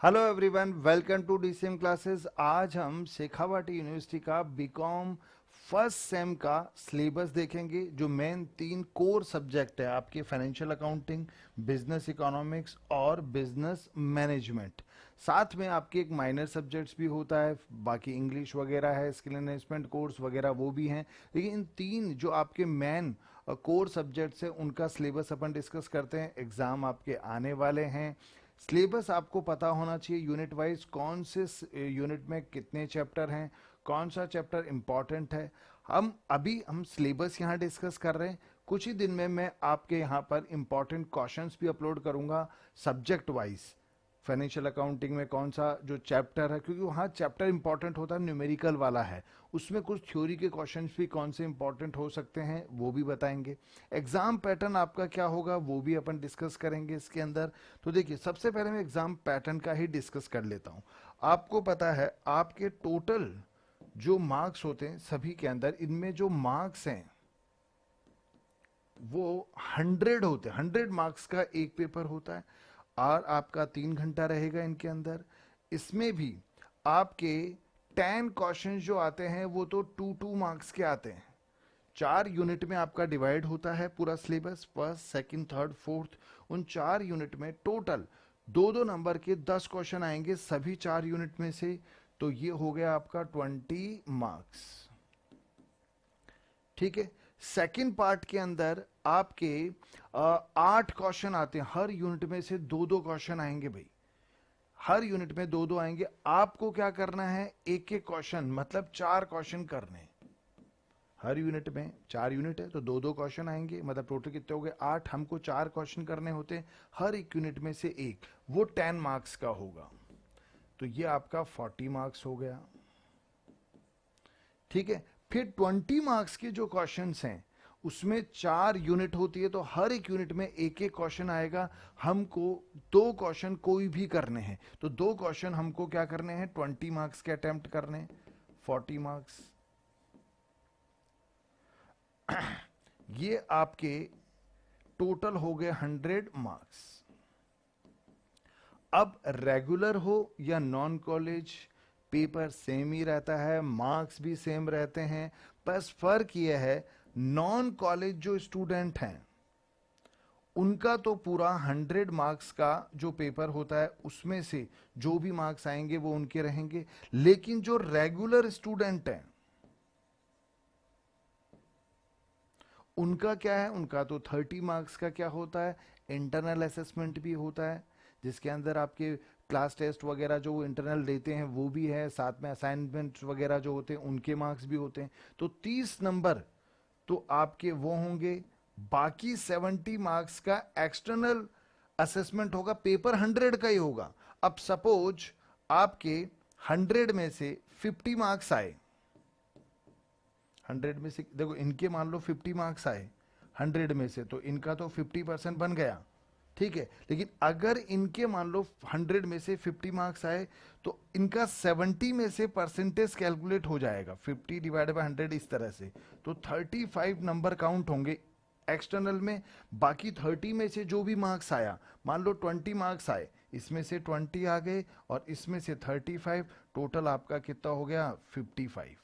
Hello everyone, welcome to DCM classes. आज हम Shekhawati university का बीकॉम फर्स्ट सेम का सिलेबस देखेंगे। जो मेन तीन कोर सब्जेक्ट है आपके, फाइनेंशियल अकाउंटिंग, बिजनेस इकोनॉमिक्स और बिजनेस मैनेजमेंट। साथ में आपके एक माइनर सब्जेक्ट्स भी होता है, बाकी इंग्लिश वगैरह है, स्किल एनहेंसमेंट कोर्स वगैरह वो भी हैं। लेकिन इन तीन जो आपके मेन कोर सब्जेक्ट्स हैं उनका सिलेबस अपन डिस्कस करते हैं। एग्जाम आपके आने वाले हैं। सिलेबस आपको पता होना चाहिए यूनिट वाइज, कौन से यूनिट में कितने चैप्टर हैं, कौन सा चैप्टर इंपॉर्टेंट है। हम सिलेबस यहाँ डिस्कस कर रहे हैं। कुछ ही दिन में मैं आपके यहाँ पर इंपॉर्टेंट क्वेश्चंस भी अपलोड करूंगा सब्जेक्ट वाइज। फाइनेंशियल अकाउंटिंग में कौन सा जो चैप्टर है, क्योंकि वहाँ चैप्टर इंपॉर्टेंट होता है, न्यूमेरिकल वाला है, उसमें कुछ थ्योरी के क्वेश्चंस भी कौन से इंपॉर्टेंट हो सकते हैं वो भी बताएंगे। एग्जाम पैटर्न आपका क्या होगा वो भी अपन डिस्कस करेंगे इसके अंदर। तो देखिए, सबसे पहले मैं एग्जाम पैटर्न का ही डिस्कस कर लेता हूँ। आपको पता है आपके टोटल जो मार्क्स होते हैं सभी के अंदर, इनमें जो मार्क्स हैं वो 100 होते हैं। 100 मार्क्स का एक पेपर होता है और आपका 3 घंटा रहेगा इनके अंदर। इसमें भी आपके 10 क्वेश्चन जो आते हैं वो तो 2-2 मार्क्स के आते हैं। 4 यूनिट में आपका डिवाइड होता है पूरा syllabus, first second third fourth. उन 4 यूनिट में टोटल 2-2 नंबर के 10 क्वेश्चन आएंगे सभी 4 यूनिट में से। तो ये हो गया आपका 20 मार्क्स। ठीक है। सेकंड पार्ट के अंदर आपके 8 क्वेश्चन आते हैं। हर यूनिट में से 2-2 क्वेश्चन आएंगे भाई, हर यूनिट में 2-2 आएंगे। आपको क्या करना है, एक एक क्वेश्चन मतलब 4 क्वेश्चन करने हैं। हर यूनिट में 4 यूनिट है तो 2-2 क्वेश्चन आएंगे, मतलब टोटल कितने हो गए 8। हमको 4 क्वेश्चन करने होते हैं, हर एक यूनिट में से एक, वो 10 मार्क्स का होगा। तो ये आपका 40 मार्क्स हो गया। ठीक है। फिर 20 मार्क्स के जो क्वेश्चंस हैं उसमें 4 यूनिट होती है, तो हर एक यूनिट में एक एक क्वेश्चन आएगा। हमको 2 क्वेश्चन कोई भी करने हैं, तो 2 क्वेश्चन हमको क्या करने हैं, 20 मार्क्स के अटेम्प्ट करने हैं। 40 मार्क्स। ये आपके टोटल हो गए 100 मार्क्स। अब रेगुलर हो या नॉन कॉलेज, पेपर सेम ही रहता है, मार्क्स भी सेम रहते हैं। बस फर्क यह है, नॉन कॉलेज जो स्टूडेंट हैं उनका तो पूरा 100 मार्क्स का जो पेपर होता है उसमें से जो भी मार्क्स आएंगे वो उनके रहेंगे। लेकिन जो रेगुलर स्टूडेंट हैं उनका क्या है, उनका तो 30 मार्क्स का क्या होता है, इंटरनल असेसमेंट भी होता है, जिसके अंदर आपके क्लास टेस्ट वगैरह जो वो इंटरनल देते हैं वो भी है, साथ में असाइनमेंट्स वगैरह जो होते हैं उनके मार्क्स भी होते हैं। तो 30 नंबर तो आपके वो होंगे। बाकी 70 मार्क्स का एक्सटर्नल असेसमेंट होगा, पेपर 100 का ही होगा। अब सपोज आपके 100 में से 50 मार्क्स आए, 100 में से देखो इनके मान लो 50 मार्क्स आए 100 में से, तो इनका तो 50% बन गया। ठीक है। लेकिन अगर इनके मान लो 100 में से 50 मार्क्स आए तो इनका 70 में से परसेंटेज कैलकुलेट हो जाएगा, 50/100 इस तरह से। तो 35 नंबर काउंट होंगे एक्सटर्नल में। बाकी 30 में से जो भी मार्क्स आया, मान लो 20 मार्क्स आए, इसमें से 20 आ गए और इसमें से 35, टोटल आपका कितना हो गया 55।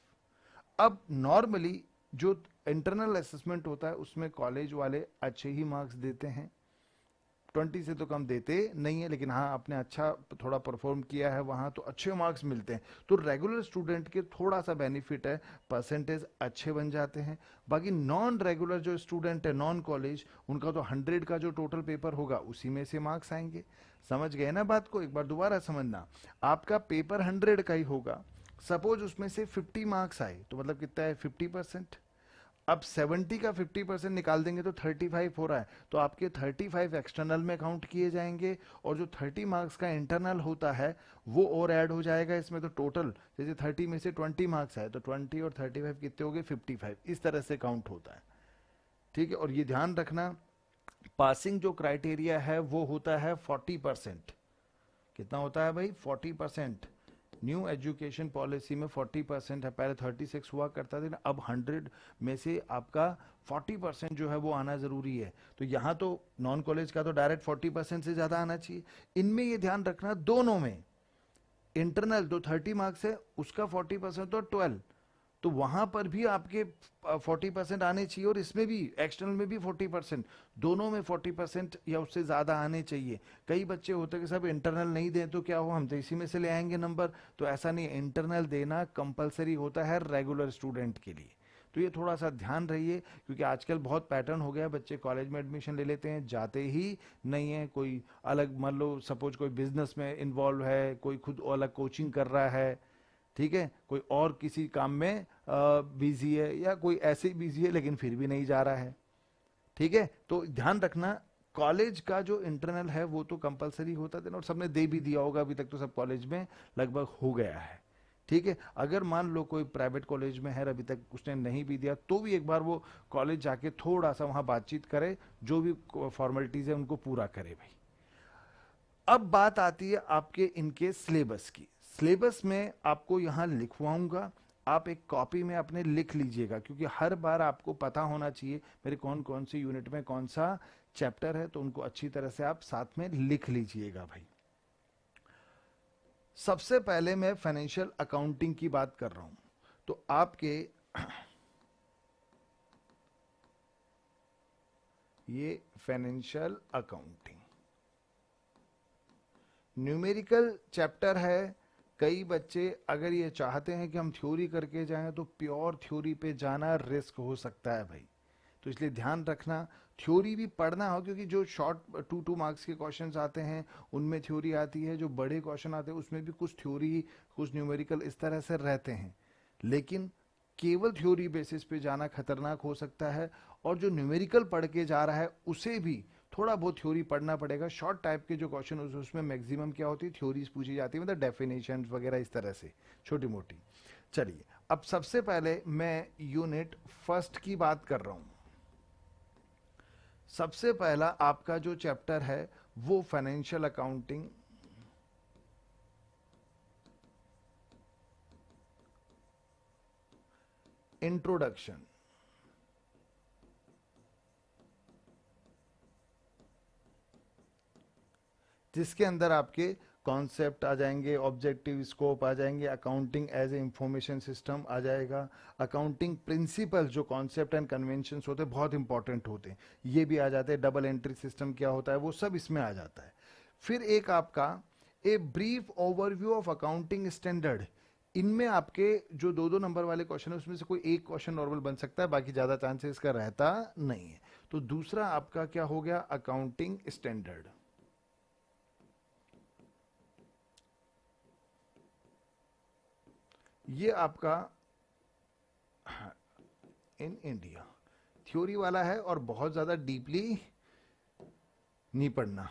अब नॉर्मली जो इंटरनल असेसमेंट होता है उसमें कॉलेज वाले अच्छे ही मार्क्स देते हैं, 20 से तो कम देते नहीं है, लेकिन हाँ आपने अच्छा थोड़ा परफॉर्म किया है वहाँ तो अच्छे मार्क्स मिलते हैं। तो रेगुलर स्टूडेंट के थोड़ा सा बेनिफिट है, परसेंटेज अच्छे बन जाते हैं। बाकी नॉन रेगुलर जो स्टूडेंट है, नॉन कॉलेज, उनका तो 100 का जो टोटल पेपर होगा उसी में से मार्क्स आएंगे। समझ गए ना बात को, एक बार दोबारा समझना। आपका पेपर 100 का ही होगा, सपोज उसमें से 50 मार्क्स आए तो मतलब कितना है 50%। अब 70 का 50% निकाल देंगे तो 35 हो रहा है, तो आपके 35 एक्सटर्नल में काउंट किए जाएंगे और जो 30 मार्क्स का इंटरनल होता है वो और ऐड हो जाएगा इसमें। तो टोटल जैसे 30 में से 20 मार्क्स आए तो 20 और 35 कितने हो गए 55, इस तरह से काउंट होता है। ठीक है। और ये ध्यान रखना, पासिंग जो क्राइटेरिया है वो होता है 40%। कितना होता है भाई 40%। न्यू एजुकेशन पॉलिसी में 40% है, पहले 36 हुआ करता था ना, अब 100 में से आपका 40% जो है वो आना जरूरी है। तो यहाँ तो नॉन कॉलेज का तो डायरेक्ट 40% से ज्यादा आना चाहिए। इनमें ये ध्यान रखना दोनों में इंटरनल तो 30 मार्क्स है, उसका 40% तो 12, तो वहां पर भी आपके 40% आने चाहिए, और इसमें भी एक्सटर्नल में भी 40%, दोनों में 40% या उससे ज्यादा आने चाहिए। कई बच्चे होते हैं कि सब इंटरनल नहीं दें तो क्या हो, हम तो इसी में से ले आएंगे नंबर, तो ऐसा नहीं, इंटरनल देना कंपलसरी होता है रेगुलर स्टूडेंट के लिए। तो ये थोड़ा सा ध्यान रहिए, क्योंकि आजकल बहुत पैटर्न हो गया है, बच्चे कॉलेज में एडमिशन ले लेते हैं, जाते ही नहीं है, कोई अलग, मान लो सपोज कोई बिजनेस में इन्वॉल्व है, कोई खुद अलग कोचिंग कर रहा है, ठीक है, कोई और किसी काम में बिजी है, या कोई ऐसे ही बिजी है लेकिन फिर भी नहीं जा रहा है, ठीक है। तो ध्यान रखना, कॉलेज का जो इंटरनल है वो तो कंपलसरी होता है, और सबने दे भी दिया होगा, अभी तक तो सब कॉलेज में लगभग हो गया है, ठीक है। अगर मान लो कोई प्राइवेट कॉलेज में है, अभी तक उसने नहीं भी दिया, तो भी एक बार वो कॉलेज जाके थोड़ा सा वहां बातचीत करे, जो भी फॉर्मेलिटीज है उनको पूरा करे भाई। अब बात आती है आपके इनके सिलेबस की। सिलेबस में आपको यहां लिखवाऊंगा, आप एक कॉपी में अपने लिख लीजिएगा, क्योंकि हर बार आपको पता होना चाहिए मेरे कौन कौन सी यूनिट में कौन सा चैप्टर है, तो उनको अच्छी तरह से आप साथ में लिख लीजिएगा भाई। सबसे पहले मैं फाइनेंशियल अकाउंटिंग की बात कर रहा हूं, तो आपके ये फाइनेंशियल अकाउंटिंग न्यूमेरिकल चैप्टर है। कई बच्चे अगर ये चाहते हैं कि हम थ्योरी करके जाएं, तो प्योर थ्योरी पे जाना रिस्क हो सकता है भाई, तो इसलिए ध्यान रखना, थ्योरी भी पढ़ना हो, क्योंकि जो शॉर्ट 2-2 मार्क्स के क्वेश्चंस आते हैं उनमें थ्योरी आती है, जो बड़े क्वेश्चन आते हैं उसमें भी कुछ थ्योरी कुछ न्यूमेरिकल इस तरह से रहते हैं, लेकिन केवल थ्योरी बेसिस पे जाना खतरनाक हो सकता है, और जो न्यूमेरिकल पढ़ के जा रहा है उसे भी थोड़ा बहुत थ्योरी पढ़ना पड़ेगा। शॉर्ट टाइप के जो क्वेश्चन उसमें मैक्सिमम क्या होती है, थ्योरीज पूछी जाती है, मतलब डेफिनेशन वगैरह इस तरह से छोटी मोटी। चलिए, अब सबसे पहले मैं यूनिट फर्स्ट की बात कर रहा हूं। सबसे पहला आपका जो चैप्टर है वो फाइनेंशियल अकाउंटिंग इंट्रोडक्शन। जिसके अंदर आपके कॉन्सेप्ट आ जाएंगे, ऑब्जेक्टिव स्कोप आ जाएंगे, accounting as a information system आ जाएगा, अकाउंटिंग प्रिंसिपल जो कॉन्सेप्ट एंड कन्वेंशंस होते हैं बहुत इंपॉर्टेंट होते हैं, ये भी आ जाते हैं, डबल एंट्री सिस्टम क्या होता है वो सब इसमें आ जाता है। फिर एक आपका a brief overview of accounting standard, इनमें आपके जो 2-2 नंबर वाले क्वेश्चन है उसमें से कोई एक क्वेश्चन नॉर्मल बन सकता है, बाकी ज्यादा चांसेस का रहता नहीं है। तो दूसरा आपका क्या हो गया, अकाउंटिंग स्टैंडर्ड। ये आपका इन इंडिया थ्योरी वाला है, और बहुत ज्यादा डीपली नहीं पढ़ना,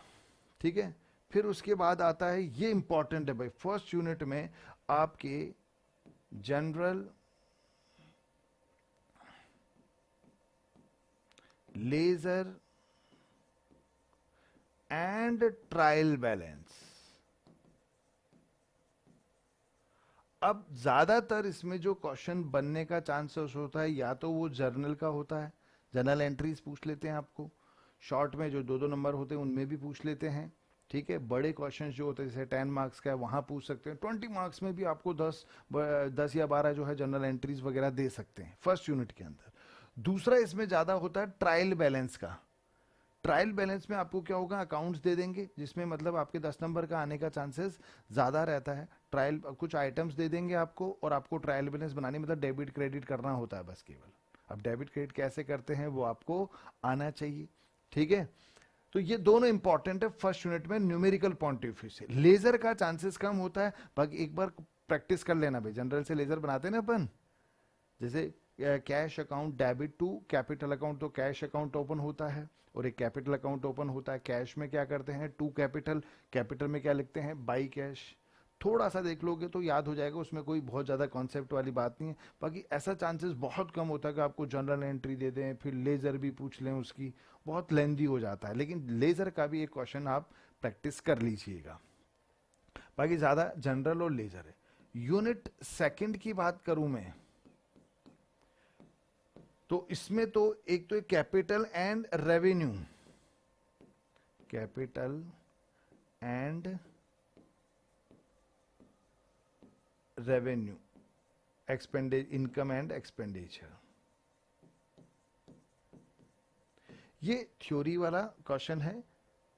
ठीक है। फिर उसके बाद आता है, ये इंपॉर्टेंट है भाई, फर्स्ट यूनिट में आपके general ledger and trial balance. अब ज्यादातर इसमें जो क्वेश्चन बनने का चांसेस होता है, या तो वो जर्नल का होता है, जर्नल एंट्रीज पूछ लेते हैं आपको, शॉर्ट में जो 2-2 नंबर होते हैं उनमें भी पूछ लेते हैं, ठीक है। बड़े क्वेश्चंस जो होते हैं जैसे 10 मार्क्स का है वहां पूछ सकते हैं, 20 मार्क्स में भी आपको 10 या 12 जो है जनरल एंट्रीज वगैरह दे सकते हैं फर्स्ट यूनिट के अंदर। दूसरा इसमें ज्यादा होता है ट्रायल बैलेंस का। ट्रायल बैलेंस में आपको क्या होगा, अकाउंट्स दे देंगे जिसमें मतलब आपके 10 नंबर का आने का चांसेस ज्यादा रहता है। ट्रायल कुछ आइटम्स दे देंगे आपको, और आपको ट्रायल बैलेंस बनाने मतलब डेबिट क्रेडिट करना होता है बस केवल। अब डेबिट क्रेडिट कैसे करते हैं वो आपको आना चाहिए, ठीक है। तो ये दोनों इंपॉर्टेंट है फर्स्ट यूनिट में न्यूमेरिकल पॉइंट ऑफ व्यू से। लेजर का चांसेस कम होता है, बाकी एक बार प्रैक्टिस कर लेना भाई, जनरल से लेजर बनाते हैं ना अपन, जैसे cash account debit to capital account, तो कैश अकाउंट ओपन होता है और एक कैपिटल अकाउंट ओपन होता है। कैश में क्या करते हैं, टू कैपिटल, कैपिटल में क्या लिखते हैं, बाई कैश। थोड़ा सा देख लोगे तो याद हो जाएगा, उसमें कोई बहुत ज्यादा कॉन्सेप्ट वाली बात नहीं है। बाकी ऐसा चांसेस बहुत कम होता है कि आपको जनरल एंट्री दे दें फिर लेजर भी पूछ लें, उसकी बहुत लेंदी हो जाता है, लेकिन लेजर का भी एक क्वेश्चन आप प्रैक्टिस कर लीजिएगा। बाकी ज्यादा जनरल और लेजर है। यूनिट सेकंड की बात करूं मैं, तो इसमें तो एक तो capital and revenue, capital and revenue income and expenditure. ये थ्योरी वाला क्वेश्चन है,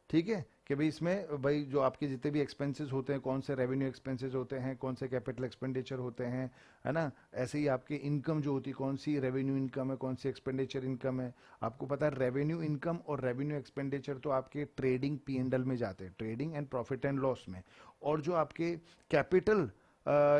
ठीक है, कि भाई इसमें भाई जो आपके जितने भी एक्सपेंसेस होते हैं, कौन से रेवेन्यू एक्सपेंसेस होते हैं, कौन से कैपिटल एक्सपेंडिचर होते हैं, है ना। ऐसे ही आपके इनकम जो होती है, कौन सी रेवेन्यू इनकम है, कौन सी एक्सपेंडिचर इनकम है। आपको पता है रेवेन्यू इनकम और रेवेन्यू एक्सपेंडिचर तो आपके ट्रेडिंग P&L में जाते हैं, trading and profit and loss में। और जो आपके कैपिटल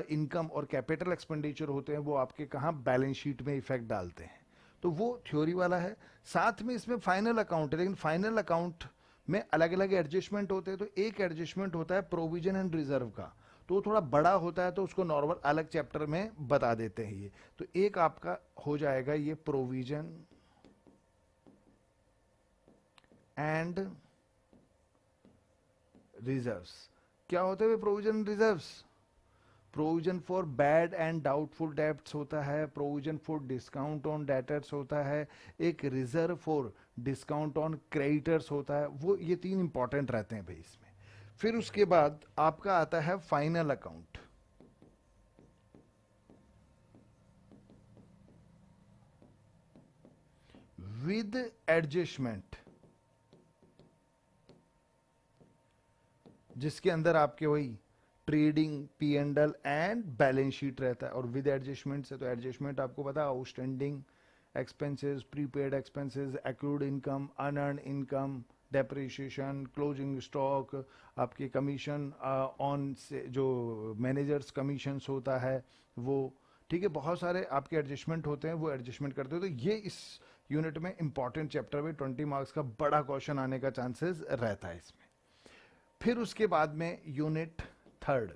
इनकम और कैपिटल एक्सपेंडिचर होते हैं वो आपके कहाँ बैलेंस शीट में इफेक्ट डालते हैं। तो वो थ्योरी वाला है। साथ में इसमें फाइनल अकाउंट है, लेकिन फाइनल अकाउंट में अलग अलग एडजस्टमेंट होते हैं। तो एक एडजस्टमेंट होता है प्रोविजन एंड रिजर्व का, तो वो थोड़ा बड़ा होता है, तो उसको नॉर्मल अलग चैप्टर में बता देते हैं ये। तो एक आपका हो जाएगा ये प्रोविजन एंड रिजर्व्स। क्या होते हैं provision reserves? Provision for bad and doubtful debts होता है, provision for discount on debtors होता है, एक reserve for discount on creditors होता है। वो ये तीन इंपॉर्टेंट रहते हैं भाई इसमें। फिर उसके बाद आपका आता है फाइनल अकाउंट। विद एडजस्टमेंट, जिसके अंदर आपके वही trading P&L and balance sheet रहता है। और विद एडजस्टमेंट से, तो एडजस्टमेंट आपको पता है outstanding expenses, prepaid expenses, accrued income, unearned income, depreciation, closing stock, आपके कमीशन ऑन से जो मैनेजर्स कमीशंस होता है वो, ठीक है। बहुत सारे आपके एडजस्टमेंट होते हैं, वो एडजस्टमेंट करते हो। तो ये इस यूनिट में इंपॉर्टेंट चैप्टर में 20 मार्क्स का बड़ा क्वेश्चन आने का चांसेस रहता है इसमें। फिर उसके बाद में यूनिट थर्ड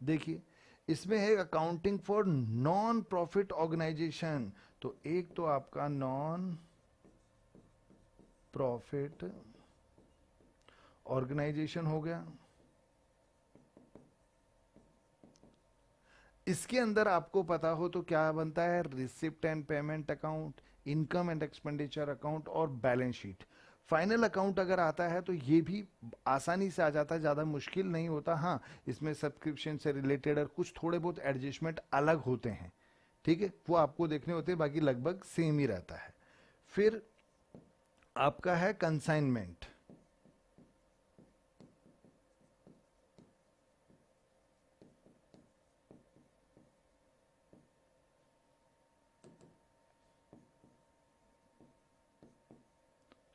देखिए, इसमें है accounting for non profit organisation. तो एक तो आपका नॉन प्रॉफिट ऑर्गेनाइजेशन हो गया, इसके अंदर आपको पता हो तो क्या बनता है, receipt and payment account, income and expenditure account और बैलेंस शीट। फाइनल अकाउंट अगर आता है तो ये भी आसानी से आ जाता है, ज़्यादा मुश्किल नहीं होता। हाँ, इसमें सब्सक्रिप्शन से रिलेटेड और कुछ थोड़े बहुत एडजस्टमेंट अलग होते हैं, ठीक है, वो आपको देखने होते हैं, बाकी लगभग सेम ही रहता है। फिर आपका है कंसाइनमेंट।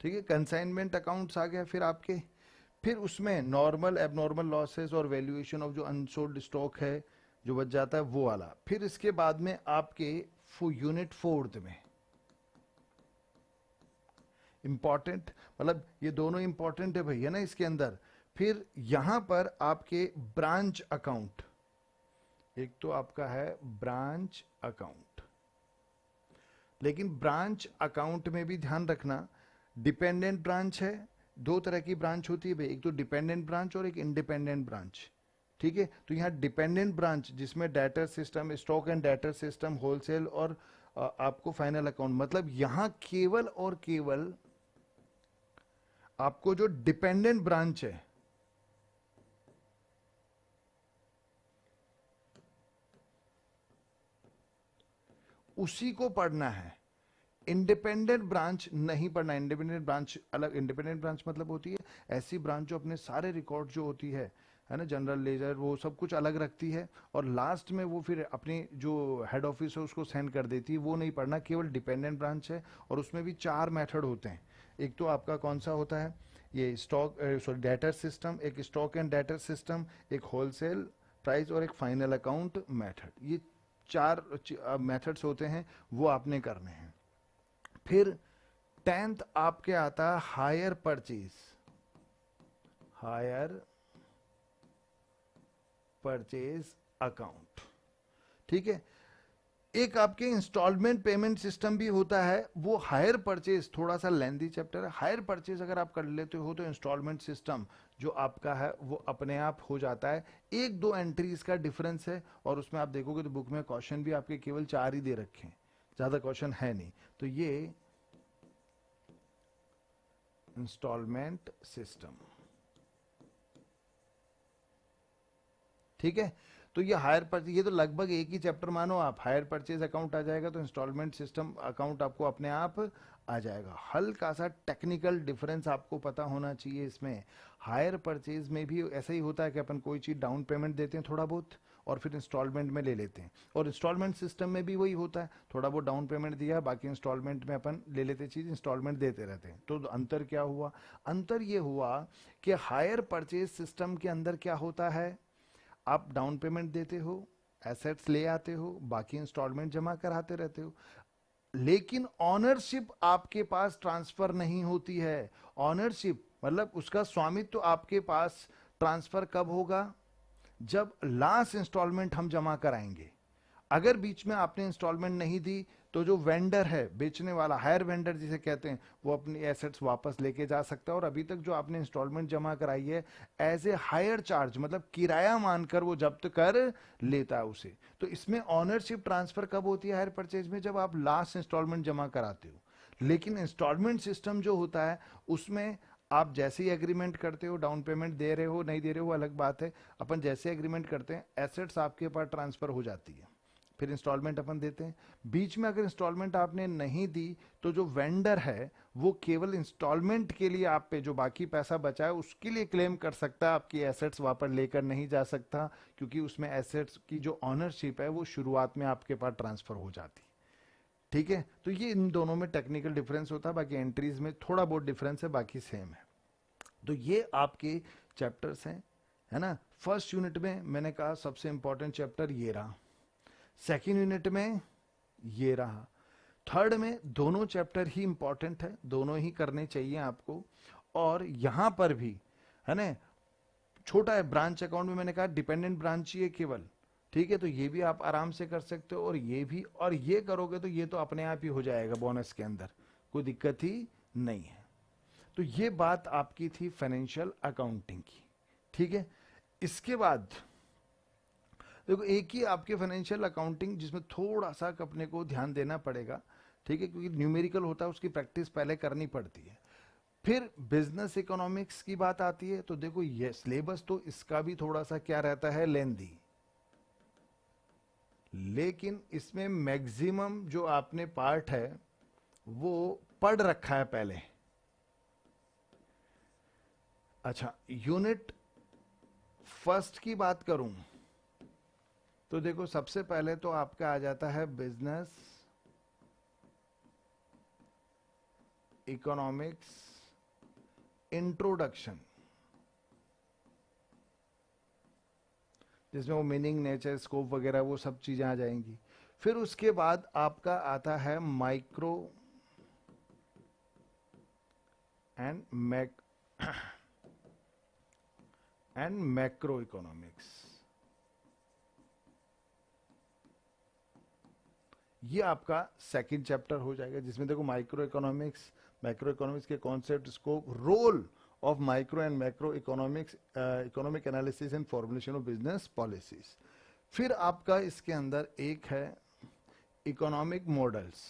ठीक है, कंसाइनमेंट अकाउंट्स आ गया फिर आपके। फिर उसमें नॉर्मल एबनॉर्मल लॉसेस और वैल्यूएशन ऑफ जो अनसोल्ड स्टॉक है जो बच जाता है वो वाला। फिर इसके बाद में आपके यूनिट फोर्थ में इंपॉर्टेंट, मतलब ये दोनों इंपॉर्टेंट है भैया ना इसके अंदर। फिर यहां पर आपके ब्रांच अकाउंट, एक तो आपका है ब्रांच अकाउंट, लेकिन ब्रांच अकाउंट में भी ध्यान रखना डिपेंडेंट ब्रांच है। दो तरह की ब्रांच होती है भाई, एक तो डिपेंडेंट ब्रांच और एक इंडिपेंडेंट ब्रांच, ठीक है। तो यहाँ डिपेंडेंट ब्रांच जिसमें debtor system, stock and debtor system, wholesale और आपको फाइनल अकाउंट, मतलब यहाँ केवल और केवल आपको जो डिपेंडेंट ब्रांच है उसी को पढ़ना है, इंडिपेंडेंट ब्रांच नहीं पढ़ना। इंडिपेंडेंट ब्रांच अलग, इंडिपेंडेंट ब्रांच मतलब होती है ऐसी ब्रांच जो अपने सारे रिकॉर्ड जो होती है ना, जनरल लेजर वो सब कुछ अलग रखती है, और लास्ट में वो फिर अपनी जो हेड ऑफिस है उसको सेंड कर देती है। वो नहीं पढ़ना, केवल डिपेंडेंट ब्रांच है। और उसमें भी चार मेथड होते हैं। एक तो आपका कौन सा होता है, ये स्टॉक सॉरी डेटर सिस्टम, एक स्टॉक एंड डेटर सिस्टम, एक होलसेल प्राइस और एक फाइनल अकाउंट मेथड। ये चार मेथड्स होते हैं, वो आपने करने हैं। फिर 10th आपके आता है hire purchase, hire purchase account, ठीक है। एक आपके इंस्टॉलमेंट पेमेंट सिस्टम भी होता है, वो हायर परचेज थोड़ा सा लेंदी चैप्टर है। हायर परचेज अगर आप कर लेते हो तो इंस्टॉलमेंट सिस्टम जो आपका है वो अपने आप हो जाता है। एक दो एंट्रीज का डिफरेंस है, और उसमें आप देखोगे तो बुक में क्वेश्चन भी आपके केवल 4 ही दे रखे हैं, ज्यादा क्वेश्चन है नहीं। तो ये इंस्टॉलमेंट सिस्टम, ठीक है। तो ये हायर परचेज, ये तो लगभग एक ही चैप्टर मानो आप, हायर परचेज अकाउंट आ जाएगा तो इंस्टॉलमेंट सिस्टम अकाउंट आपको अपने आप आ जाएगा। हल्का सा टेक्निकल डिफरेंस आपको पता होना चाहिए इसमें। हायर परचेज में भी ऐसा ही होता है कि अपन कोई चीज डाउन पेमेंट देते हैं थोड़ा बहुत, और फिर इंस्टॉलमेंट में ले लेते हैं, और इंस्टॉलमेंट सिस्टम में भी वही होता है, थोड़ा बहुत डाउन पेमेंट दिया, बाकी इंस्टॉलमेंट में अपन ले लेते चीज, इंस्टॉलमेंट देते रहते हैं। तो अंतर क्या हुआ? अंतर ये हुआ कि हायर परचेज सिस्टम के अंदर क्या होता है, आप डाउन पेमेंट देते हो, एसेट्स ले आते हो, बाकी इंस्टॉलमेंट जमा कराते रहते हो, लेकिन ऑनरशिप आपके पास ट्रांसफर नहीं होती है। ऑनरशिप मतलब उसका स्वामित्व तो आपके पास ट्रांसफर कब होगा? जब लास्ट इंस्टॉलमेंट हम जमा कराएंगे। अगर बीच में आपने इंस्टॉलमेंट नहीं दी तो जो वेंडर है, बेचने वाला, हायर वेंडर जिसे कहते हैं, वो अपनी एसेट्स वापस लेके जा सकता है, और अभी तक जो आपने इंस्टॉलमेंट जमा कराई है एज ए हायर चार्ज, मतलब किराया मानकर वो जब्त कर लेता है उसे। तो इसमें ऑनरशिप ट्रांसफर कब होती है हायर परचेज में? जब आप लास्ट इंस्टॉलमेंट जमा कराते हो। लेकिन इंस्टॉलमेंट सिस्टम जो होता है उसमें आप जैसे ही एग्रीमेंट करते हो, डाउन पेमेंट दे रहे हो नहीं दे रहे हो अलग बात है, अपन जैसे एग्रीमेंट करते हैं एसेट्स आपके पास ट्रांसफर हो जाती है, फिर इंस्टॉलमेंट अपन देते हैं। बीच में अगर इंस्टॉलमेंट आपने नहीं दी तो जो वेंडर है वो केवल इंस्टॉलमेंट के लिए आप पे जो बाकी पैसा बचा है उसके लिए क्लेम कर सकता है, आपकी एसेट्स वापस लेकर नहीं जा सकता, क्योंकि उसमें एसेट्स की जो ऑनरशिप है वो शुरुआत में आपके पास ट्रांसफर हो जाती। ठीक है, तो ये इन दोनों में टेक्निकल डिफरेंस होता है, बाकी एंट्रीज में थोड़ा बहुत डिफरेंस है, बाकी सेम है। तो ये आपके चैप्टर्स हैं, है ना। फर्स्ट यूनिट में मैंने कहा सबसे इंपॉर्टेंट चैप्टर ये रहा, सेकेंड यूनिट में ये रहा, थर्ड में दोनों चैप्टर ही इंपॉर्टेंट है, दोनों ही करने चाहिए आपको। और यहां पर भी है ना, छोटा है ब्रांच अकाउंट में मैंने कहा डिपेंडेंट ब्रांच ही है केवल, ठीक है, तो ये भी आप आराम से कर सकते हो, और ये भी, और ये करोगे तो ये तो अपने आप ही हो जाएगा बोनस के अंदर, कोई दिक्कत ही नहीं है। तो ये बात आपकी थी फाइनेंशियल अकाउंटिंग की। ठीक है, इसके बाद देखो एक ही आपके फाइनेंशियल अकाउंटिंग जिसमें थोड़ा सा अपने को ध्यान देना पड़ेगा, ठीक है, क्योंकि न्यूमेरिकल होता है उसकी प्रैक्टिस पहले करनी पड़ती है। फिर बिजनेस इकोनॉमिक्स की बात आती है, तो देखो ये सिलेबस तो इसका भी थोड़ा सा क्या रहता है, लेंदी, लेकिन इसमें मैक्सिमम जो आपने पार्ट है वो पढ़ रखा है पहले। अच्छा, यूनिट फर्स्ट की बात करूं तो देखो सबसे पहले तो आपका आ जाता है बिजनेस इकोनॉमिक्स इंट्रोडक्शन, जिसमें वो मीनिंग, नेचर, स्कोप वगैरह वो सब चीजें आ जाएंगी। फिर उसके बाद आपका आता है माइक्रो एंड मैक्रो इकोनॉमिक्स, ये आपका सेकंड चैप्टर हो जाएगा, जिसमें देखो माइक्रो इकोनॉमिक्स, मैक्रो इकोनॉमिक्स के concept, scope, role of micro and macro economics, economic analysis and formulation of business policies. फिर आपका इसके अंदर एक है इकोनॉमिक मॉडल्स,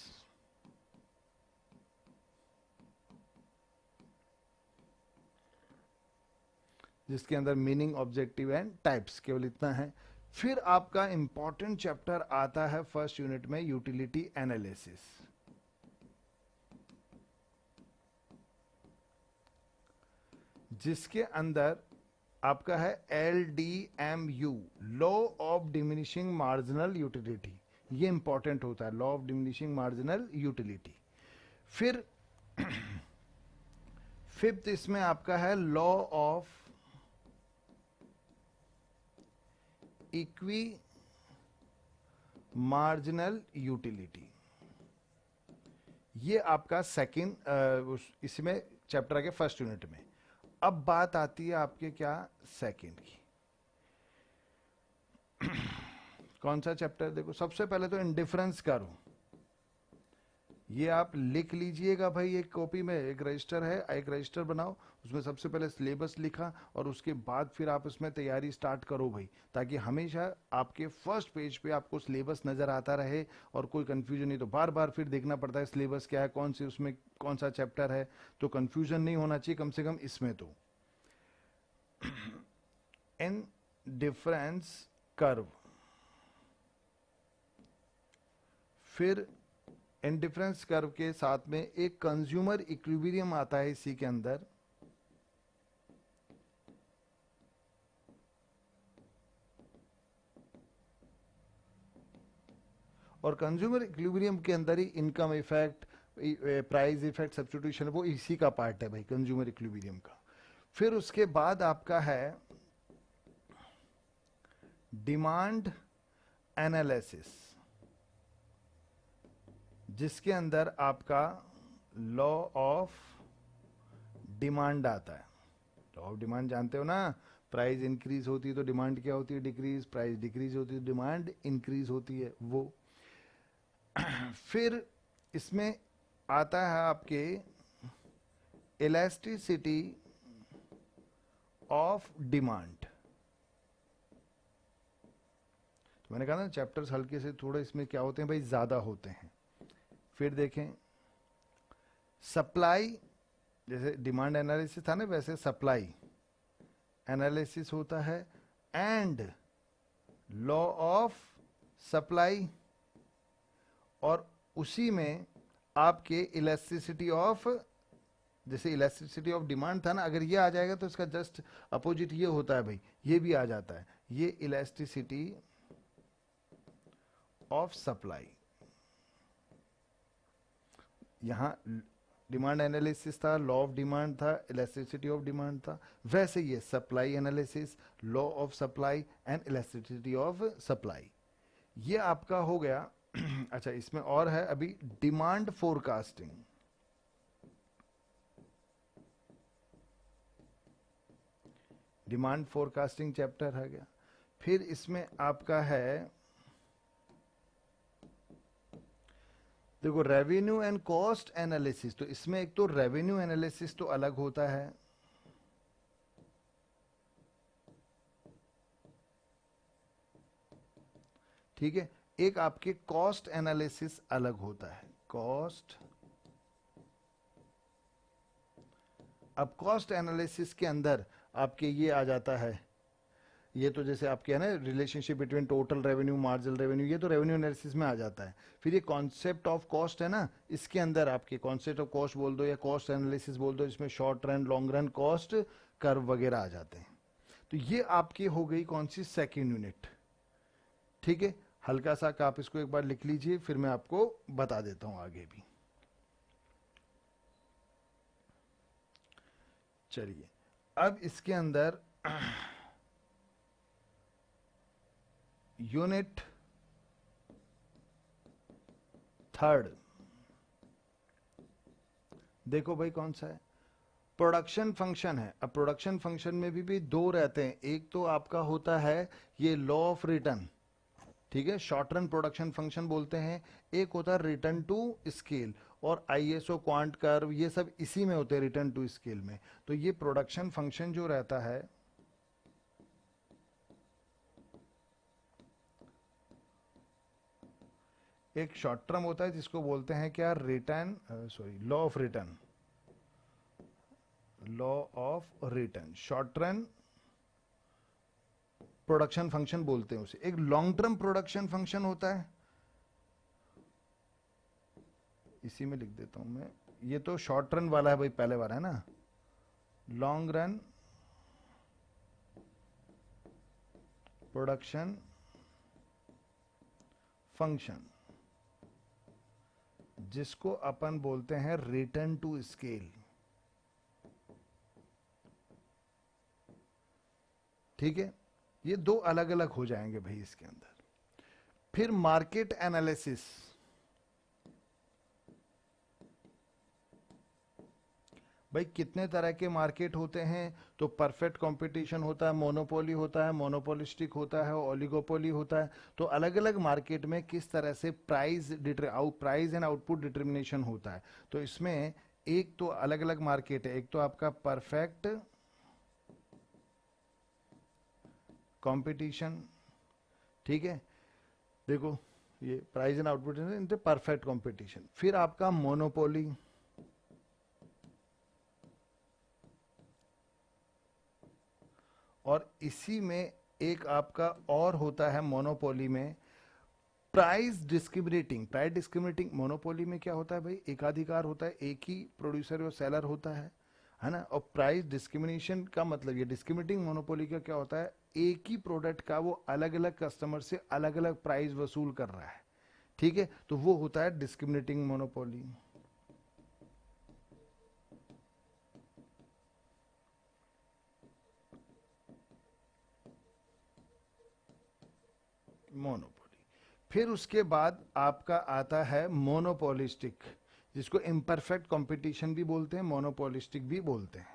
जिसके अंदर मीनिंग, ऑब्जेक्टिव एंड टाइप्स, केवल इतना है। फिर आपका इंपॉर्टेंट चैप्टर आता है फर्स्ट यूनिट में यूटिलिटी एनालिसिस, जिसके अंदर आपका है LDMU, law of diminishing marginal utility, ये इंपॉर्टेंट होता है, law of diminishing marginal utility. फिर फिफ्थ इसमें आपका है law of equi marginal utility, ये आपका सेकंड इसमें चैप्टर आ गया फर्स्ट यूनिट में। अब बात आती है आपके क्या, सेकंड की। कौन सा चैप्टर? देखो सबसे पहले तो इंडिफरेंस करो, ये आप लिख लीजिएगा भाई, एक कॉपी में एक रजिस्टर है, एक रजिस्टर बनाओ, उसमें सबसे पहले सिलेबस लिखा, और उसके बाद फिर आप उसमें तैयारी स्टार्ट करो भाई, ताकि हमेशा आपके फर्स्ट पेज पे आपको सिलेबस नजर आता रहे और कोई कंफ्यूजन नहीं। तो बार बार फिर देखना पड़ता है सिलेबस क्या है, कौन से उसमें कौन सा चैप्टर है, तो कंफ्यूजन नहीं होना चाहिए कम से कम इसमें। तो एन डिफरेंस कर्व, फिर इंडिफरेंस कर्व के साथ में एक कंज्यूमर इक्विलिब्रियम आता है इसी के अंदर, और कंज्यूमर इक्विलिब्रियम के अंदर ही income effect, price effect, substitution, वो इसी का पार्ट है भाई कंज्यूमर इक्विलिब्रियम का। फिर उसके बाद आपका है डिमांड एनालिसिस, जिसके अंदर आपका लॉ ऑफ डिमांड आता है। लॉ ऑफ डिमांड जानते हो ना, प्राइस इंक्रीज होती है तो डिमांड क्या होती है, डिक्रीज, प्राइस डिक्रीज होती है तो डिमांड इंक्रीज होती है वो। फिर इसमें आता है आपके इलास्टिसिटी ऑफ डिमांड। तो मैंने कहा ना चैप्टर्स हल्के से थोड़े इसमें क्या होते हैं भाई, ज्यादा होते हैं। फिर देखें सप्लाई, जैसे डिमांड एनालिसिस था ना वैसे सप्लाई एनालिसिस होता है, एंड लॉ ऑफ सप्लाई, और उसी में आपके इलास्टिसिटी ऑफ, जैसे इलास्टिसिटी ऑफ डिमांड था ना, अगर ये आ जाएगा तो इसका जस्ट अपोजिट ये होता है भाई, ये भी आ जाता है, ये इलास्टिसिटी ऑफ सप्लाई। यहां डिमांड एनालिसिस था, लॉ ऑफ डिमांड था, इलास्टिसिटी ऑफ डिमांड था, वैसे ये supply analysis, law of supply and elasticity of supply, ये आपका हो गया। अच्छा, इसमें और है अभी demand forecasting. Demand forecasting chapter है गया। फिर इसमें आपका है, देखो रेवेन्यू एंड कॉस्ट एनालिसिस, तो इसमें एक तो रेवेन्यू एनालिसिस तो अलग होता है, ठीक है, एक आपके कॉस्ट एनालिसिस अलग होता है, कॉस्ट। अब कॉस्ट एनालिसिस के अंदर आपके ये आ जाता है, ये तो जैसे आपके है ना relationship between total revenue marginal revenue, ये तो रेवेन्यू एनालिसिस में आ जाता है। फिर ये कॉन्सेप्ट ऑफ कॉस्ट है ना, इसके अंदर आपके कॉन्सेप्ट ऑफ कॉस्ट बोल दो या कॉस्ट एनालिसिस बोल दो, इसमें short run long run cost curve वगैरह आ जाते हैं। तो ये आपकी हो गई कौन सी, सेकेंड यूनिट, ठीक है। हल्का सा आप इसको एक बार लिख लीजिए, फिर मैं आपको बता देता हूं आगे भी। चलिए अब इसके अंदर यूनिट थर्ड देखो भाई कौन सा है, प्रोडक्शन फंक्शन है। अब प्रोडक्शन फंक्शन में भी दो रहते हैं, एक तो आपका होता है ये लॉ ऑफ रिटर्न, ठीक है, शॉर्ट रन प्रोडक्शन फंक्शन बोलते हैं, एक होता है रिटर्न टू स्केल, और आईएसओ क्वांट कर्व ये सब इसी में होते हैं रिटर्न टू स्केल में। तो ये प्रोडक्शन फंक्शन जो रहता है, एक शॉर्ट टर्म होता है जिसको बोलते हैं क्या, return, sorry law of return, law of return, short run production function बोलते हैं उसे। एक लॉन्ग टर्म प्रोडक्शन फंक्शन होता है, इसी में लिख देता हूं मैं, ये तो शॉर्ट रन वाला है भाई, पहले वाला है ना, लॉन्ग रन प्रोडक्शन फंक्शन, जिसको अपन बोलते हैं रिटर्न टू स्केल, ठीक है। ये दो अलग अलग हो जाएंगे भाई इसके अंदर। फिर मार्केट एनालिसिस, भाई कितने तरह के मार्केट होते हैं, तो परफेक्ट कंपटीशन होता है, मोनोपोली होता है, मोनोपोलिस्टिक होता है, ओलिगोपोली होता है। तो अलग अलग मार्केट में किस तरह से प्राइस एंड आउटपुट डिटर्मिनेशन होता है। तो इसमें एक तो अलग अलग मार्केट है, एक तो आपका परफेक्ट कंपटीशन, ठीक है, देखो ये price and output in perfect competition. फिर आपका मोनोपोली, और इसी में एक आपका और होता है मोनोपोली में price discriminating. Price discriminating monopoly में क्या होता है भाई, एकाधिकार होता है, एक ही प्रोड्यूसर और सेलर होता है ना। और प्राइस डिस्क्रिमिनेशन का मतलब, ये डिस्क्रिमिनेटिंग मोनोपोली का क्या होता है, एक ही प्रोडक्ट का वो अलग अलग कस्टमर से अलग अलग प्राइस वसूल कर रहा है, ठीक है, तो वो होता है डिस्क्रिमिनेटिंग मोनोपोली। मोनोपोली। फिर उसके बाद आपका आता है मोनोपोलिस्टिक, जिसको इम्परफेक्ट कंपटीशन भी बोलते हैं, मोनोपोलिस्टिक भी बोलते हैं।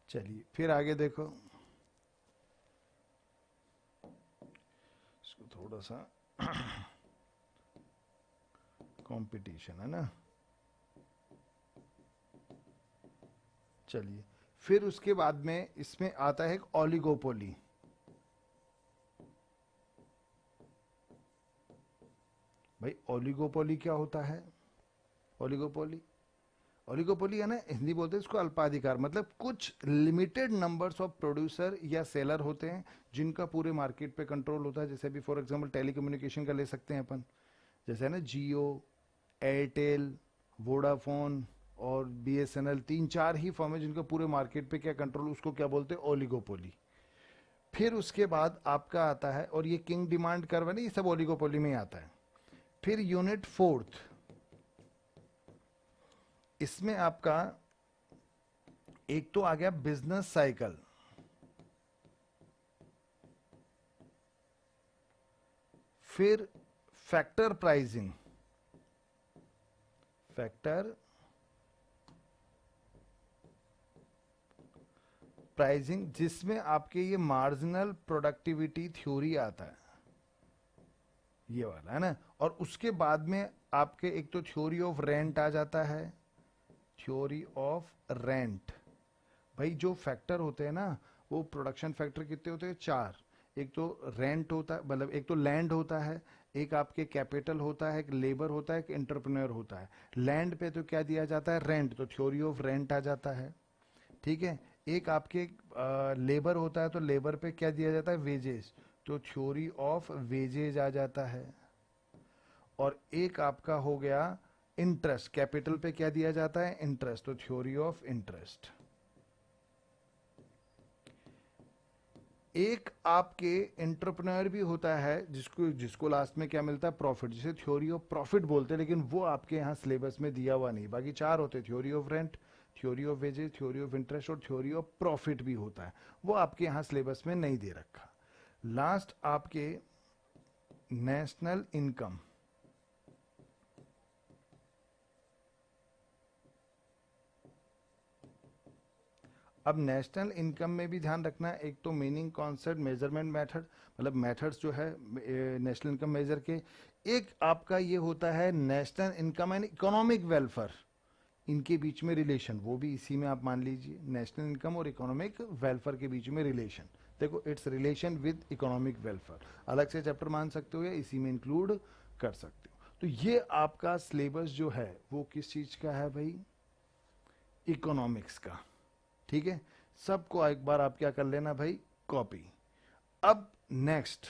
चलिए फिर आगे देखो, इसको थोड़ा सा कंपटीशन है ना। चलिए फिर उसके बाद में इसमें आता है एक ओलिगोपोली। भाई ओलिगोपोली क्या होता है, ओलिगोपोली, ओलिगोपोली है ना, हिंदी बोलते हैं इसको अल्पाधिकार, मतलब कुछ लिमिटेड नंबर्स ऑफ प्रोड्यूसर या सेलर होते हैं जिनका पूरे मार्केट पे कंट्रोल होता है। जैसे अभी फॉर एग्जांपल टेलीकम्युनिकेशन का ले सकते हैं अपन, जैसे है ना जियो, एयरटेल, वोडाफोन और बीएसएनएल, तीन चार ही फर्म है जिनका पूरे मार्केट पे क्या कंट्रोल, उसको क्या बोलते हैं, ओलिगोपोली। फिर उसके बाद आपका आता है, और ये किंग डिमांड कर्व है ना, ये सब ओलिगोपोली में ही आता है। फिर यूनिट फोर्थ, इसमें आपका एक तो आ गया बिजनेस साइकिल, फिर फैक्टर प्राइसिंग, फैक्टर प्राइसिंग जिसमें आपके ये मार्जिनल प्रोडक्टिविटी थ्योरी आता है, ये वाला है ना। और उसके बाद में आपके एक तो थ्योरी ऑफ रेंट आ जाता है, थ्योरी ऑफ रेंट। भाई जो फैक्टर होते हैं ना, वो प्रोडक्शन फैक्टर कितने होते हैं, चार। एक तो रेंट होता है, मतलब एक तो लैंड होता है, एक आपके कैपिटल होता है, एक लेबर होता है, एक एंटरप्रेन्योर होता है। लैंड पे तो क्या दिया जाता है, रेंट, तो थ्योरी ऑफ रेंट आ जाता है, ठीक है। एक आपके लेबर होता है, तो लेबर पे क्या दिया जाता है, वेजेस, तो थ्योरी ऑफ वेजेज आ जाता है। और एक आपका हो गया इंटरेस्ट, कैपिटल पे क्या दिया जाता है, इंटरेस्ट, तो थ्योरी ऑफ इंटरेस्ट। एक आपके एंटरप्रेन्योर भी होता है जिसको जिसको लास्ट में क्या मिलता है, प्रॉफिट, जिसे थ्योरी ऑफ प्रॉफिट बोलते हैं, लेकिन वो आपके यहाँ सिलेबस में दिया हुआ नहीं। बाकी चार होते हैं, theory of rent, theory of wages, theory of interest और थ्योरी ऑफ प्रॉफिट भी होता है, वो आपके यहाँ सिलेबस में नहीं दे रखा। लास्ट आपके नेशनल इनकम। अब नेशनल इनकम में भी ध्यान रखना है, एक तो मीनिंग, कॉन्सेप्ट, मेजरमेंट मेथड, मतलब मेथड्स जो है नेशनल इनकम मेजर के। एक आपका ये होता है national income and economic welfare, इनके बीच में रिलेशन, वो भी इसी में आप मान लीजिए, नेशनल इनकम और इकोनॉमिक वेलफेयर के बीच में रिलेशन। देखो it's relation with economic welfare, अलग से चैप्टर मान सकते हो या इसी में इंक्लूड कर सकते हो। तो ये आपका सिलेबस जो है वो किस चीज का है भाई, इकोनॉमिक्स का, ठीक है। सबको एक बार आप क्या कर लेना भाई, कॉपी। अब नेक्स्ट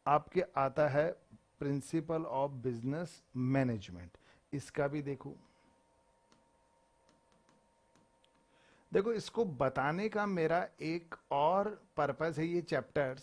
आपके आता है प्रिंसिपल ऑफ बिजनेस मैनेजमेंट, इसका भी देखो। देखो इसको बताने का मेरा एक और पर्पस है ये चैप्टर्स,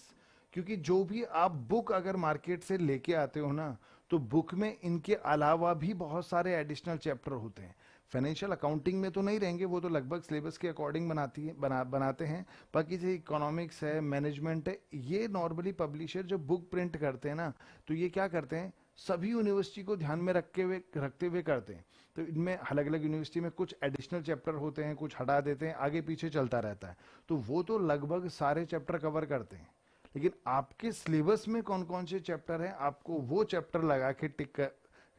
क्योंकि जो भी आप बुक अगर मार्केट से लेके आते हो ना, तो बुक में इनके अलावा भी बहुत सारे एडिशनल चैप्टर होते हैं। फाइनेंशियल अकाउंटिंग में तो नहीं रहेंगे, वो तो लगभग सिलेबस के अकॉर्डिंग बनाते हैं। बाकी जैसे इकोनॉमिक्स है, मैनेजमेंट है, ये नॉर्मली पब्लिशर जो बुक प्रिंट करते हैं ना, तो ये क्या करते हैं, सभी यूनिवर्सिटी को ध्यान में रखते हुए करते हैं। तो इनमें अलग अलग यूनिवर्सिटी में कुछ एडिशनल चैप्टर होते हैं, कुछ हटा देते हैं, आगे पीछे चलता रहता है, तो वो तो लगभग सारे चैप्टर कवर करते हैं। लेकिन आपके सिलेबस में कौन कौन से चैप्टर हैं, आपको वो चैप्टर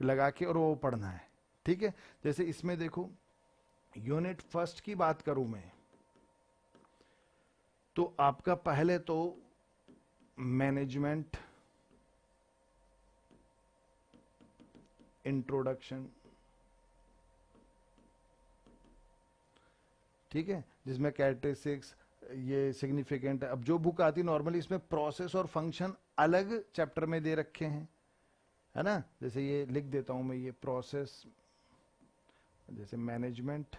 लगा के और वो पढ़ना है, ठीक है। जैसे इसमें देखो, यूनिट फर्स्ट की बात करूं मैं, तो आपका पहले तो मैनेजमेंट, इंट्रोडक्शन, ठीक है, जिसमें कैरेक्टरिस्टिक्स, ये सिग्निफिकेंट है। अब जो बुक आती है नॉर्मली इसमें प्रोसेस और फंक्शन अलग चैप्टर में दे रखे हैं, है ना। जैसे ये लिख देता हूं मैं, ये प्रोसेस, जैसे मैनेजमेंट,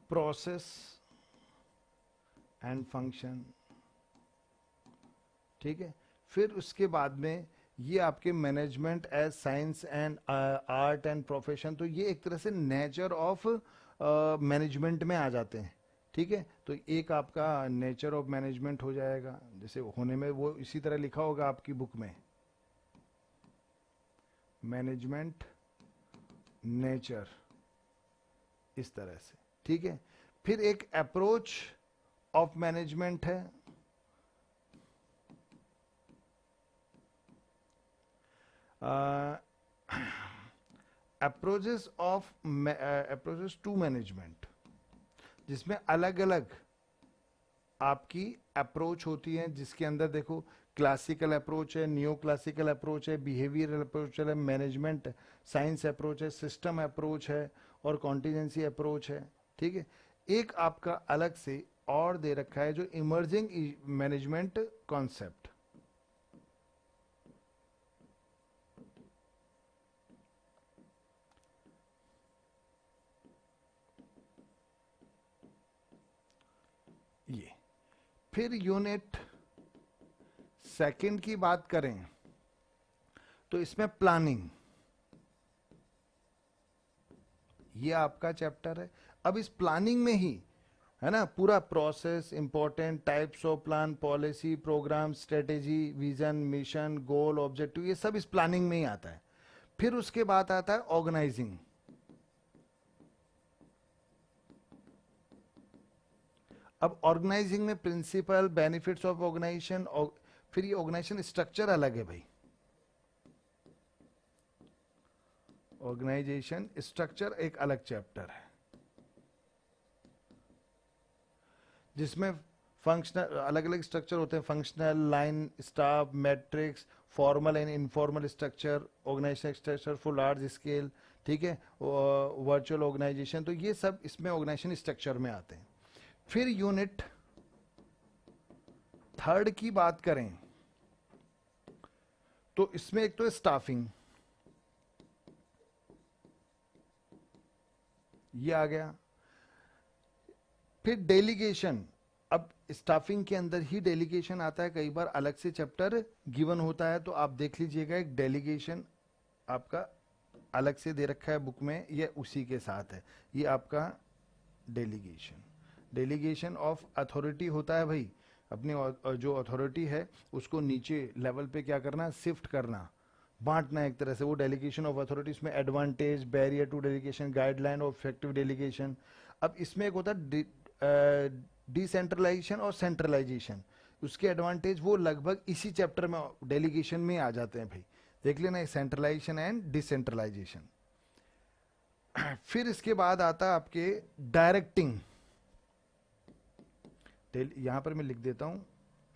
प्रोसेस एंड फंक्शन, ठीक है। फिर उसके बाद में ये आपके management as science and art and profession, तो ये एक तरह से नेचर ऑफ मैनेजमेंट में आ जाते हैं, ठीक है। तो एक आपका नेचर ऑफ मैनेजमेंट हो जाएगा, जैसे होने में वो इसी तरह लिखा होगा आपकी बुक में, मैनेजमेंट नेचर, इस तरह से, ठीक है। फिर एक अप्रोच ऑफ मैनेजमेंट है, अप्रोचेस टू मैनेजमेंट, जिसमें अलग अलग आपकी अप्रोच होती है, जिसके अंदर देखो क्लासिकल अप्रोच है, नियो क्लासिकल अप्रोच है, बिहेवियरल अप्रोच है, मैनेजमेंट साइंस अप्रोच है, सिस्टम अप्रोच है और कॉन्टीजेंसी अप्रोच है, ठीक है। एक आपका अलग से और दे रखा है जो इमर्जिंग मैनेजमेंट कॉन्सेप्ट, ये। फिर यूनिट सेकंड की बात करें तो इसमें प्लानिंग, ये आपका चैप्टर है। अब इस प्लानिंग में ही, है ना, पूरा process, important types of plan, policy, programme, strategy, vision, mission, goal, objective, ये सब इस प्लानिंग में ही आता है। फिर उसके बाद आता है ऑर्गेनाइजिंग। अब ऑर्गेनाइजिंग में प्रिंसिपल, बेनिफिट्स ऑफ ऑर्गेनाइजेशन, और फिर ये ऑर्गेनाइजेशन स्ट्रक्चर अलग है भाई, ऑर्गेनाइजेशन स्ट्रक्चर एक अलग चैप्टर है, जिसमें फंक्शनल अलग अलग स्ट्रक्चर होते हैं, functional, line, staff, matrix, formal and informal structure, organisation structure for large scale, ठीक है, वर्चुअल ऑर्गेनाइजेशन, तो ये सब इसमें ऑर्गेनाइजेशन स्ट्रक्चर में आते हैं। फिर यूनिट थर्ड की बात करें तो इसमें एक तो स्टाफिंग, ये आ गया। फिर डेलीगेशन, अब स्टाफिंग के अंदर ही डेलीगेशन आता है, कई बार अलग से चैप्टर गिवन होता है, तो आप देख लीजिएगा, एक डेलीगेशन आपका अलग से दे रखा है बुक में, ये उसी के साथ है, ये आपका डेलीगेशन। डेलीगेशन ऑफ अथॉरिटी होता है भाई, अपनी जो अथॉरिटी है उसको नीचे लेवल पे क्या करना, शिफ्ट करना, बांटना एक तरह से, वो डेलीगेशन ऑफ अथॉरिटी। इसमें advantage, barrier to delegation, guideline of effective delegation. अब इसमें एक होता है डिसेंट्रलाइजेशन और सेंट्रलाइजेशन, उसके एडवांटेज वो लगभग इसी चैप्टर में, डेलीगेशन में आ जाते हैं भाई, देख लेना, सेंट्रलाइजेशन एंड डिसेंट्रलाइजेशन। फिर इसके बाद आता है आपके डायरेक्टिंग, यहां पर मैं लिख देता हूं,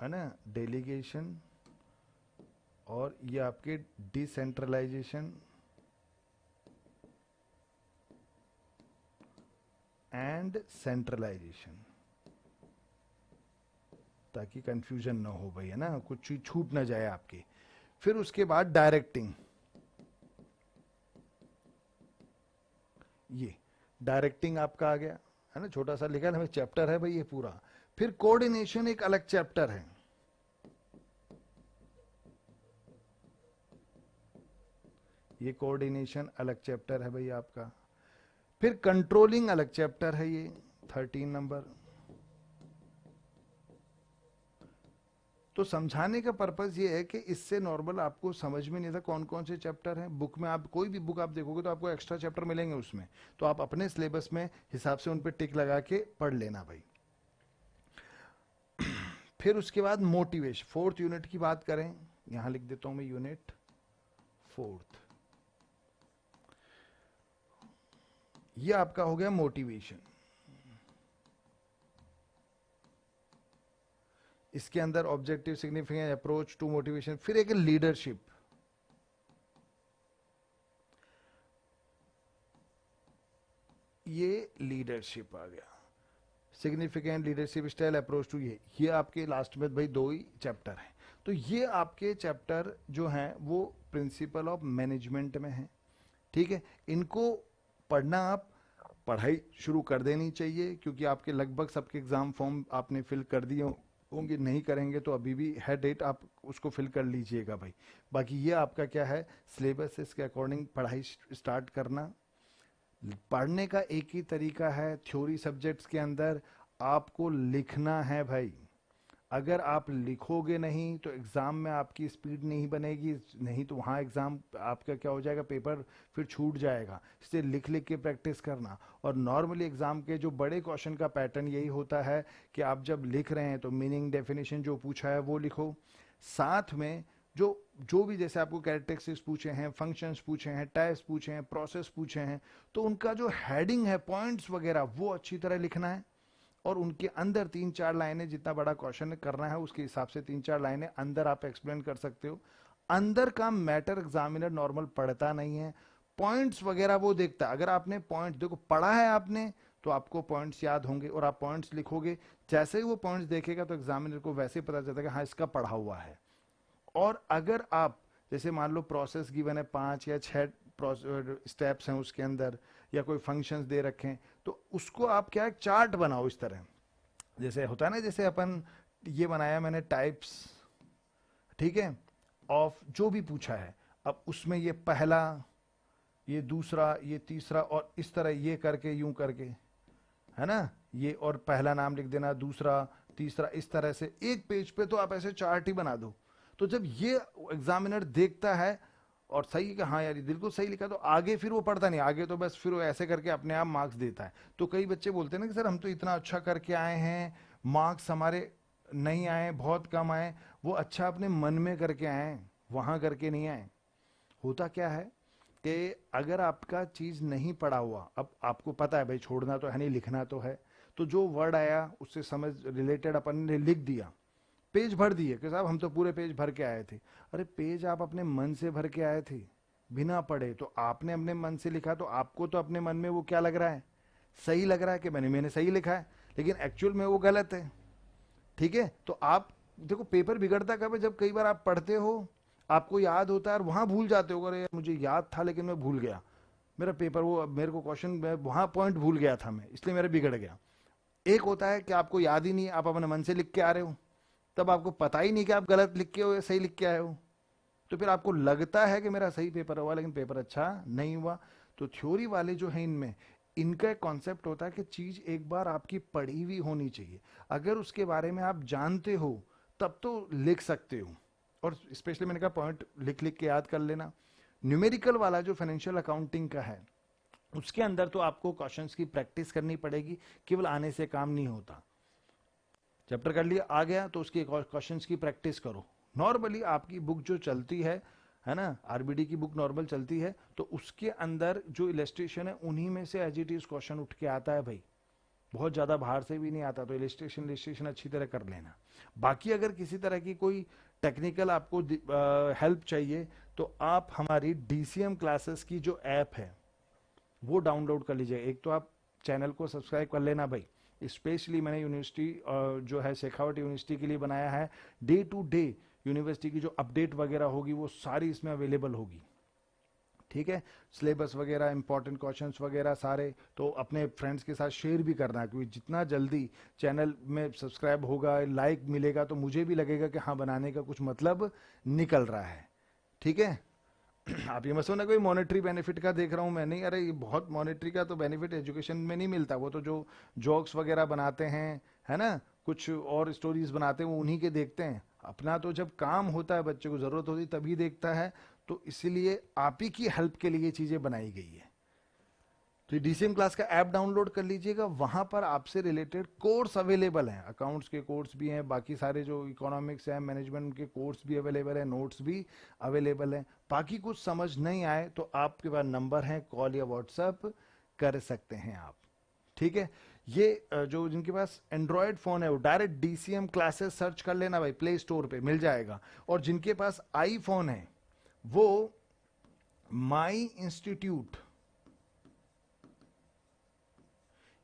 है ना, डेलीगेशन, और ये आपके डिसेंट्रलाइजेशन एंड सेंट्रलाइजेशन, ताकि कंफ्यूजन ना हो भाई, है ना, कुछ चीज छूट ना जाए आपकी। फिर उसके बाद डायरेक्टिंग, ये डायरेक्टिंग आपका आ गया, है ना, छोटा सा लिखा है हमें, चैप्टर है भाई ये पूरा। फिर कोऑर्डिनेशन एक अलग चैप्टर है, ये कोऑर्डिनेशन अलग चैप्टर है भाई आपका। फिर कंट्रोलिंग अलग चैप्टर है, ये 13 नंबर। तो समझाने का पर्पस ये है कि इससे नॉर्मल आपको समझ में नहीं था कौन कौन से चैप्टर हैं बुक में। आप कोई भी बुक आप देखोगे तो आपको एक्स्ट्रा चैप्टर मिलेंगे उसमें, तो आप अपने सिलेबस में हिसाब से उन पर टिक लगा के पढ़ लेना भाई। फिर उसके बाद मोटिवेशन, फोर्थ यूनिट की बात करें, यहां लिख देता हूं मैं यूनिट फोर्थ, ये आपका हो गया मोटिवेशन। इसके अंदर objective, significant, approach to motivation, फिर एक लीडरशिप। ये लीडरशिप आ गया, significant, leadership style, approach to, ये आपके लास्ट में भाई 2 ही चैप्टर हैं। तो ये आपके चैप्टर जो हैं वो प्रिंसिपल ऑफ मैनेजमेंट में हैं। ठीक है, इनको पढ़ना, आप पढ़ाई शुरू कर देनी चाहिए, क्योंकि आपके लगभग सबके एग्जाम फॉर्म आपने फिल कर दिए होंगे, नहीं करेंगे तो अभी भी है डेट, आप उसको फिल कर लीजिएगा भाई। बाकी ये आपका क्या है, सिलेबस, इसके अकॉर्डिंग पढ़ाई स्टार्ट करना। पढ़ने का एक ही तरीका है, थ्योरी सब्जेक्ट्स के अंदर आपको लिखना है भाई। अगर आप लिखोगे नहीं तो एग्ज़ाम में आपकी स्पीड नहीं बनेगी, नहीं तो वहाँ एग्ज़ाम आपका क्या हो जाएगा, पेपर फिर छूट जाएगा। इसलिए लिख लिख के प्रैक्टिस करना। और नॉर्मली एग्ज़ाम के जो बड़े क्वेश्चन का पैटर्न यही होता है कि आप जब लिख रहे हैं तो मीनिंग, डेफिनेशन जो पूछा है वो लिखो, साथ में जो भी जैसे आपको कैरेक्टरिस्टिक्स पूछे हैं, फंक्शंस पूछे हैं, टाइप्स पूछे हैं, प्रोसेस पूछे हैं, तो उनका जो हेडिंग है, पॉइंट्स वगैरह, वो अच्छी तरह लिखना है। और उनके अंदर 3-4 लाइनें, जितना बड़ा क्वेश्चन करना है उसके हिसाब से 3-4 लाइनें अंदर आप एक्सप्लेन कर सकते हो। अंदर का मैटर एग्जामिनर नॉर्मल पढ़ता नहीं है, पॉइंट्स वगैरह वो देखता है। अगर आपने पॉइंट्स देखो पढ़ा है आपने तो आपको पॉइंट्स याद होंगे और आप पॉइंट्स लिखोगे, जैसे ही वो पॉइंट्स देखेगा तो एग्जामिनर को वैसे पता चलता है कि हाँ इसका पढ़ा हुआ है। और अगर आप जैसे मान लो प्रोसेस गिवन है 5 या 6 स्टेप्स हैं उसके अंदर, या कोई फंक्शंस दे रखे हैं, तो उसको आप क्या, एक चार्ट बनाओ इस तरह, जैसे होता है ना, जैसे अपन ये बनाया मैंने टाइप्स, ठीक है, ऑफ जो भी पूछा है। अब उसमें ये पहला, ये दूसरा, ये तीसरा, और इस तरह ये करके, यूं करके, है ना, ये, और पहला नाम लिख देना, दूसरा, तीसरा, इस तरह से एक पेज पे तो आप ऐसे चार्ट ही बना दो। तो जब ये एग्जामिनर देखता है और सही है कि हाँ यार ये बिल्कुल सही लिखा, तो आगे फिर वो पढ़ता नहीं, आगे तो बस फिर वो ऐसे करके अपने आप मार्क्स देता है। तो कई बच्चे बोलते हैं ना कि सर हम तो इतना अच्छा करके आए हैं, मार्क्स हमारे नहीं आए, बहुत कम आए। वो अच्छा अपने मन में करके आए, वहां करके नहीं आए। होता क्या है कि अगर आपका चीज नहीं पढ़ा हुआ, अब आपको पता है भाई छोड़ना तो है नहीं, लिखना तो है, तो जो वर्ड आया उससे समझ रिलेटेड अपन ने लिख दिया, पेज भर दिए कि साहब हम तो पूरे पेज भर के आए थे। अरे पेज आप अपने मन से भर के आए थे बिना पढ़े, तो आपने अपने मन से लिखा, तो आपको तो अपने मन में वो क्या लग रहा है, सही लग रहा है कि मैंने सही लिखा है, लेकिन एक्चुअल में वो गलत है। ठीक है, तो आप देखो पेपर बिगड़ता कब है, जब कई बार आप पढ़ते हो, आपको याद होता है और वहां भूल जाते हो, अरे मुझे याद था लेकिन मैं भूल गया, मेरा पेपर वो मेरे को क्वेश्चन वहां पॉइंट भूल गया था मैं, इसलिए मेरा बिगड़ गया। एक होता है कि आपको याद ही नहीं, आप अपने मन से लिख के आ रहे हो, तब आपको पता ही नहीं कि आप गलत लिख के हो या सही लिख के आए हो, तो फिर आपको लगता है कि मेरा सही पेपर हुआ, लेकिन पेपर अच्छा नहीं हुआ। तो थ्योरी वाले जो हैं इनमें, इनका एक कॉन्सेप्ट होता है कि चीज एक बार आपकी पढ़ी हुई होनी चाहिए, अगर उसके बारे में आप जानते हो तब तो लिख सकते हो। और स्पेशली मैंने कहा पॉइंट लिख लिख के याद कर लेना। न्यूमेरिकल वाला जो फाइनेंशियल अकाउंटिंग का है, उसके अंदर तो आपको क्वेश्चंस की प्रैक्टिस करनी पड़ेगी, केवल आने से काम नहीं होता। चैप्टर कर लिया, आ गया तो उसके क्वेश्चंस की प्रैक्टिस करो। नॉर्मली आपकी बुक जो चलती है ना, आरबीडी की बुक नॉर्मल चलती है, तो उसके अंदर जो इलस्ट्रेशन है उन्हीं में से एज इट इज क्वेश्चन उठ के आता है भाई, बहुत ज्यादा बाहर से भी नहीं आता। तो इलस्ट्रेशन अच्छी तरह कर लेना। बाकी अगर किसी तरह की कोई टेक्निकल आपको हेल्प चाहिए तो आप हमारी डीसीएम क्लासेस की जो ऐप है वो डाउनलोड कर लीजिए। एक तो आप चैनल को सब्सक्राइब कर लेना भाई, स्पेशली मैंने यूनिवर्सिटी जो है शेखावट यूनिवर्सिटी के लिए बनाया है। डे टू डे यूनिवर्सिटी की जो अपडेट वगैरह होगी वो सारी इसमें अवेलेबल होगी। ठीक है, सिलेबस वगैरह, इंपॉर्टेंट क्वेश्चंस वगैरह सारे, तो अपने फ्रेंड्स के साथ शेयर भी करना है, क्योंकि जितना जल्दी चैनल में सब्सक्राइब होगा, लाइक मिलेगा, तो मुझे भी लगेगा कि हाँ बनाने का कुछ मतलब निकल रहा है। ठीक है, आप ये मत सोचना कोई मॉनेटरी बेनिफिट का देख रहा हूँ मैं, नहीं, अरे ये बहुत मॉनेटरी का तो बेनिफिट एजुकेशन में नहीं मिलता, वो तो जो जोक्स वगैरह बनाते हैं, है ना, कुछ और स्टोरीज बनाते हैं वो उन्हीं के देखते हैं। अपना तो जब काम होता है, बच्चे को जरूरत होती तभी देखता है, तो इसीलिए आप ही की हेल्प के लिए ये चीजें बनाई गई है। तो डीसीएम क्लास का ऐप डाउनलोड कर लीजिएगा, वहां पर आपसे रिलेटेड कोर्स अवेलेबल हैं, अकाउंट्स के कोर्स भी हैं, बाकी सारे जो इकोनॉमिक्स हैं, मैनेजमेंट के कोर्स भी अवेलेबल हैं, नोट्स भी अवेलेबल हैं। बाकी कुछ समझ नहीं आए तो आपके पास नंबर है, कॉल या व्हाट्सएप कर सकते हैं आप। ठीक है, ये जो जिनके पास एंड्रॉयड फोन है वो डायरेक्ट DCM क्लासेस सर्च कर लेना भाई, प्ले स्टोर पे मिल जाएगा। और जिनके पास आईफोन है वो माई इंस्टीट्यूट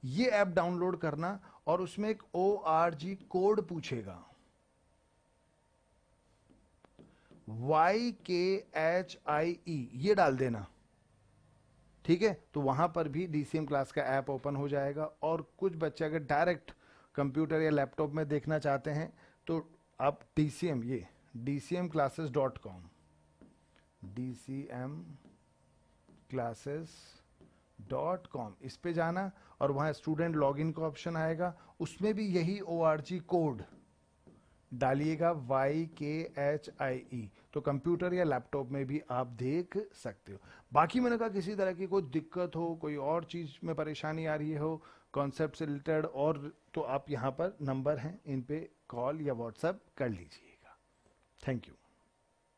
ये ऐप डाउनलोड करना, और उसमें एक ORG कोड पूछेगा, YKHIE, ये डाल देना, ठीक है। तो वहां पर भी DCM क्लास का ऐप ओपन हो जाएगा। और कुछ बच्चे अगर डायरेक्ट कंप्यूटर या लैपटॉप में देखना चाहते हैं तो आप DCM, ये DCMclasses.com, DCMclasses.com, इस पे जाना और वहां स्टूडेंट लॉगिन का ऑप्शन आएगा, उसमें भी यही ORG कोड डालिएगा YKHIE, तो कंप्यूटर या लैपटॉप में भी आप देख सकते हो। बाकी मैंने कहा किसी तरह की कोई दिक्कत हो, कोई और चीज में परेशानी आ रही हो कॉन्सेप्ट से रिलेटेड, और तो आप यहाँ पर नंबर हैं, इन पे कॉल या व्हाट्सएप कर लीजिएगा। Thank you.